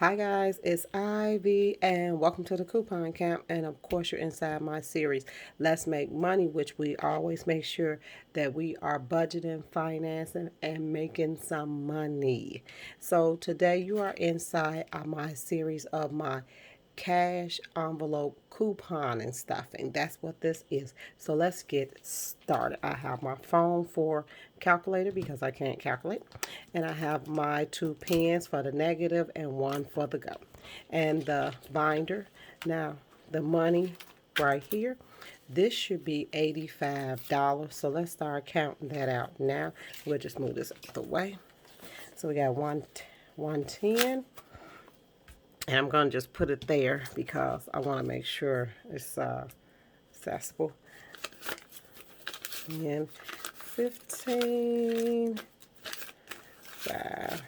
Hi guys, it's Ivy and welcome to the Coupon Camp, and of course you're inside my series Let's Make Money, which we always make sure that we are budgeting, financing, and making some money. So today you are inside of my series of my cash envelope coupon and stuffing. That's what this is. So let's get started. I have my phone for calculator because I can't calculate, and I have my two pens for the negative and one for the go, and the binder. Now the money right here, this should be $85. So let's start counting that out now. We'll just move this out the way. So we got 110. And I'm going to just put it there because I want to make sure it's accessible. And 15, 5,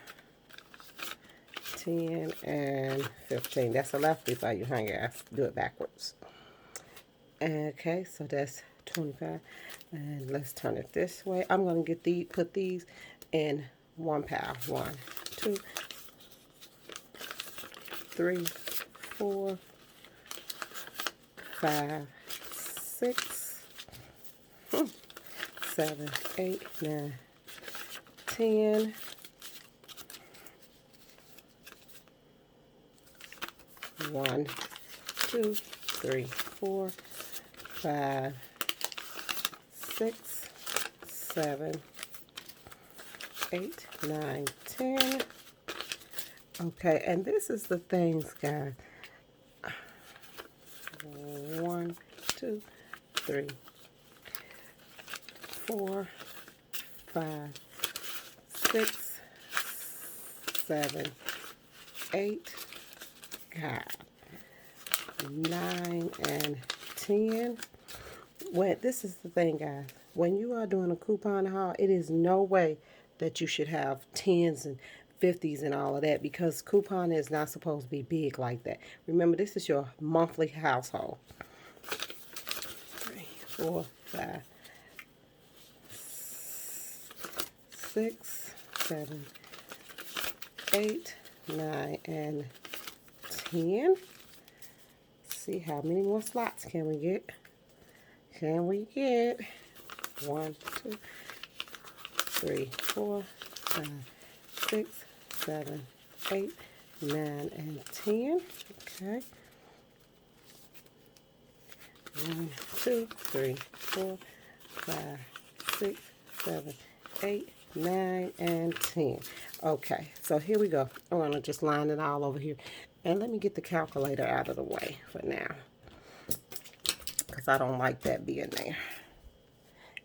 10, and 15. That's a lefty for you, huh, guys? Do it backwards. Okay, so that's 25. And let's turn it this way. I'm going to get put these in one pile. 1, 2, 3, 4, 5, 6, 7, 8, 9, 10, 1, 2, 3, 4, 5, 6, 7, 8, 9, 10. Okay, and this is the things, guys. 1, 2, 3, 4, 5, 6, 7, 8, God, 9, and 10. When this is the thing, guys. When you are doing a coupon haul, it is no way that you should have 10s and 50s and all of that, because coupon is not supposed to be big like that. Remember, this is your monthly household. 3, 4, 5, 6, 7, 8, 9, and 10. See how many more slots can we get? Can we get 1, 2, 3, 4, 5, 6, 7, 8, 9, and 10. Okay. 1, 2, 3, 4, 5, 6, 7, 8, 9, and 10. Okay, so here we go. I'm going to just line it all over here. And let me get the calculator out of the way for now, because I don't like that being there.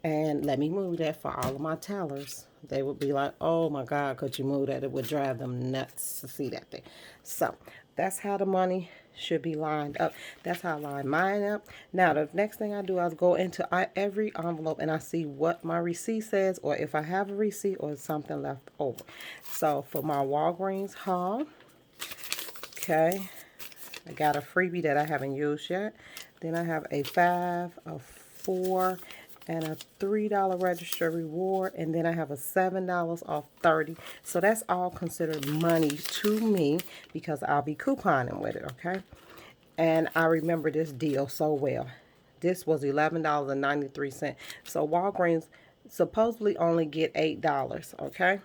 And let me move that for all of my tellers. They would be like, oh my God, could you move that? It would drive them nuts to see that thing. So that's how the money should be lined up. That's how I line mine up. Now, the next thing I do is go into every envelope and I see what my receipt says, or if I have a receipt or something left over. So for my Walgreens haul, okay, I got a freebie that I haven't used yet. Then I have a 5, a 4, and a $3 register reward, and then I have a $7 off 30. So that's all considered money to me because I'll be couponing with it, okay? And I remember this deal so well. This was $11.93. So Walgreens supposedly only get $8, okay?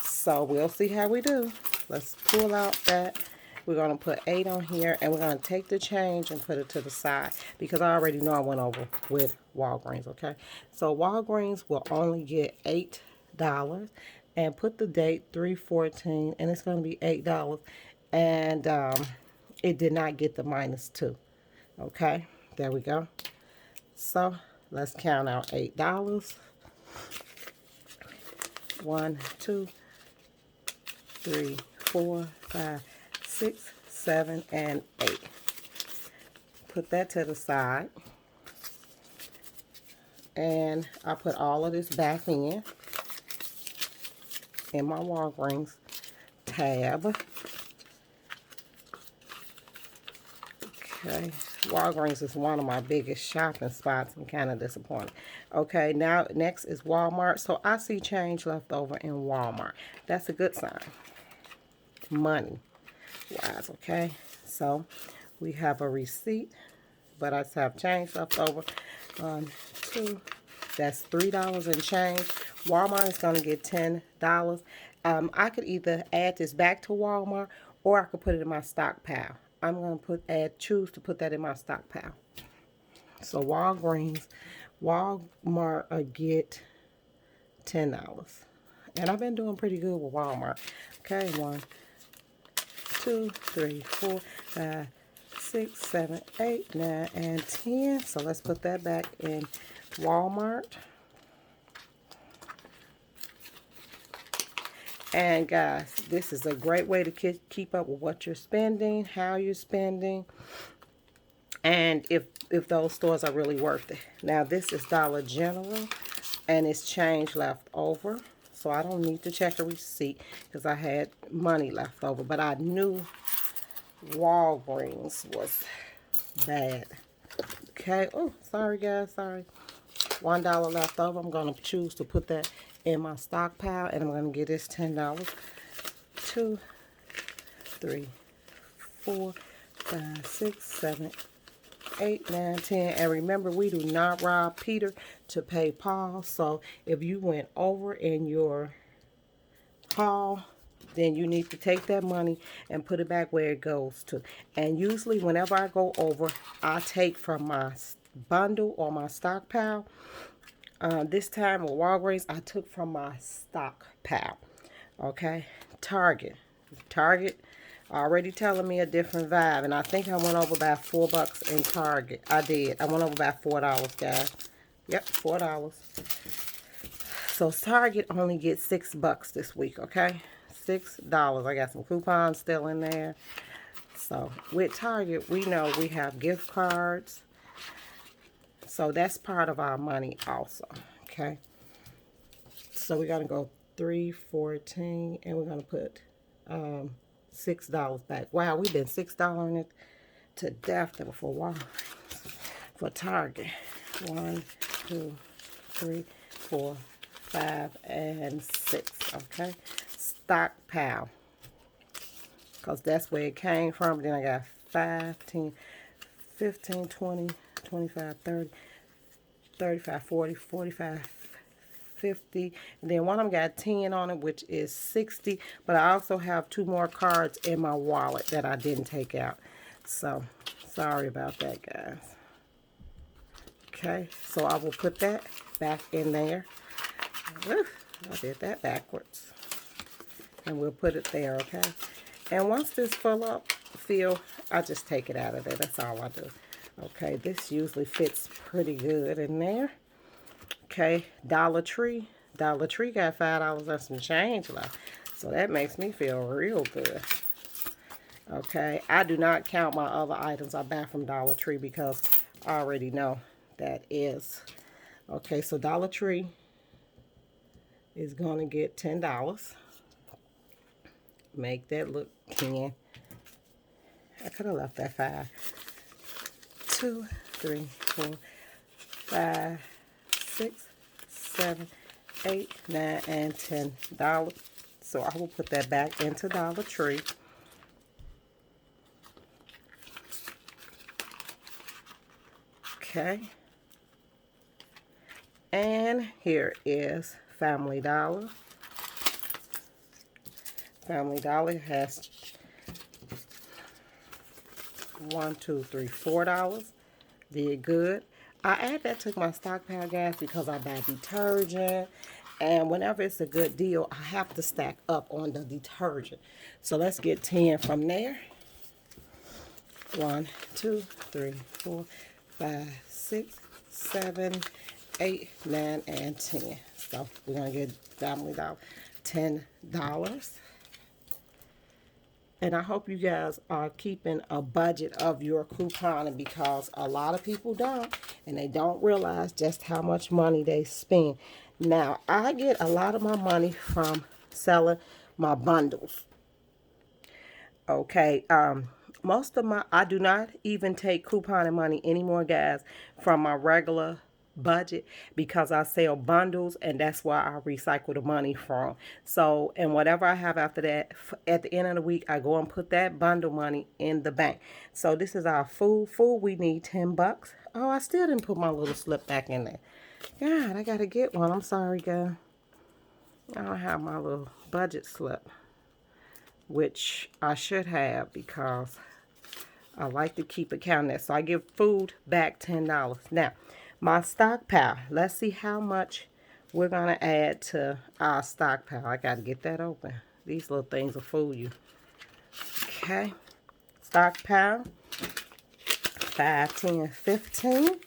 So we'll see how we do. Let's pull out that. We're going to put 8 on here, and we're going to take the change and put it to the side because I already know I went over with Walgreens, okay? So Walgreens will only get $8, and put the date 3/14, and it's going to be $8, and it did not get the -2, okay? There we go. So let's count out $8. 1, 2, 3, 4, 5, 6, 7, and 8. Put that to the side. And I put all of this back in my Walgreens tab. Okay. Walgreens is one of my biggest shopping spots. I'm kind of disappointed. Okay, now next is Walmart. So I see change left over in Walmart. That's a good sign. Money. wise, okay? So we have a receipt, but I just have change left over. 1, 2, that's $3 and change. Walmart is going to get $10. I could either add this back to Walmart or I could put it in my stockpile. I'm going to choose to put that in my stockpile. So Walmart get $10. And I've been doing pretty good with Walmart. Okay, 1, 2, 3, 4, 5, 6, 7, 8, 9, and 10. So let's put that back in Walmart. And guys, this is a great way to keep up with what you're spending, how you're spending, and if those stores are really worth it. Now this is Dollar General, and it's change left over. So I don't need to check a receipt because I had money left over. But I knew Walgreens was bad. Okay. Oh, sorry guys, sorry. $1 left over. I'm going to choose to put that in my stockpile, and I'm going to get this $10. 2, 3, 4, 5, 6, 7, 8, 9, 10. And remember, we do not rob Peter to pay Paul. So if you went over in your haul, then you need to take that money and put it back where it goes to. And usually whenever I go over, I take from my bundle or my stockpile. This time with Walgreens, I took from my stockpile. Okay, Target already telling me a different vibe, and I think I went over about $4 in Target. I did. I went over about $4, guys. Yep, $4. So Target only gets $6 this week. Okay, $6. I got some coupons still in there. So with Target, we know we have gift cards. So that's part of our money also, okay? So we're going to go $3.14, and we're going to put $6 back. Wow, we've been $6 it to death for a while. For Target. 1, 2, 3, 4, 5, and 6, okay? Stockpile, because that's where it came from. Then I got 15, 20, 25, 30, 35, 40, 45, 50. And then one of them got 10 on it, which is 60. But I also have 2 more cards in my wallet that I didn't take out. So, sorry about that, guys. Okay, so I will put that back in there. I did that backwards. And we'll put it there, okay? And once this fill, I just take it out of there. That's all I do. Okay, this usually fits pretty good in there. Okay, Dollar Tree. Dollar Tree got $5 and some change left. So that makes me feel real good. Okay, I do not count my other items I buy from Dollar Tree because I already know that is. Okay, so Dollar Tree is going to get $10. Make that look 10. I could have left that 5. 2, 3, 4, 5, 6, 7, 8, 9, and $10. So I will put that back into Dollar Tree. Okay. And here is Family Dollar. Family Dollar has $4. Did good. I add that to my stockpile, guys, because I buy detergent, and whenever it's a good deal, I have to stack up on the detergent. So let's get 10 from there. 1, 2, 3, 4, 5, 6, 7, 8, 9, and 10. So we're gonna get Family Dollar $10. And I hope you guys are keeping a budget of your couponing, because a lot of people don't, and they don't realize just how much money they spend. Now, I get a lot of my money from selling my bundles. Okay, I do not even take couponing money anymore, guys, from my regular budget because I sell bundles, and that's where I recycle the money from. So, and whatever I have after that, at the end of the week, I go and put that bundle money in the bank. So this is our food. Food, we need 10 bucks. Oh, I still didn't put my little slip back in there. God, I gotta get one. I'm sorry, guys. I don't have my little budget slip, which I should have because I like to keep accounting that. So I give food back $10. Now, my stockpile. Let's see how much we're going to add to our stockpile. I got to get that open. These little things will fool you. Okay. Stockpile. 5, 10, 15.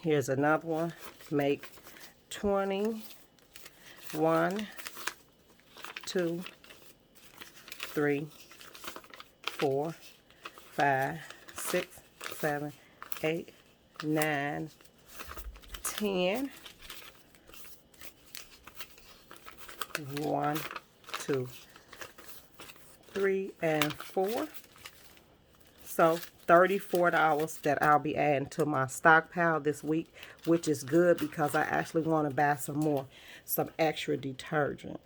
Here's another one. Make 20. 1, 2, 3, 4, 5, 6, 7, 8, 9, 10. 1, 2, 3, and 4. So $34 that I'll be adding to my stockpile this week, which is good because I actually want to buy some extra detergent.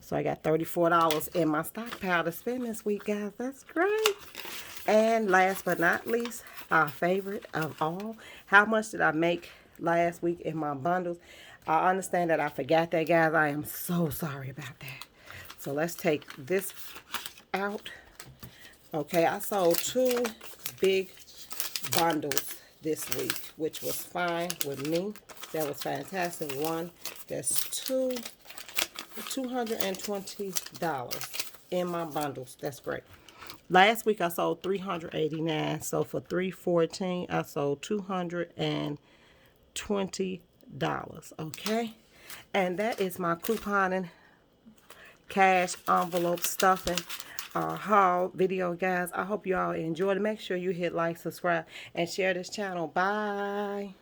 So I got $34 in my stockpile to spend this week, guys. That's great. And last but not least, our favorite of all, how much did I make last week in my bundles? I understand that I forgot that, guys. I am so sorry about that. So let's take this out. Okay, I sold 2 big bundles this week, which was fine with me. That was fantastic. One, that's $220 in my bundles. That's great. Last week I sold $389. So for $314, I sold $220. Okay, and that is my couponing cash envelope stuffing haul video, guys. I hope you all enjoyed it. Make sure you hit like, subscribe, and share this channel. Bye.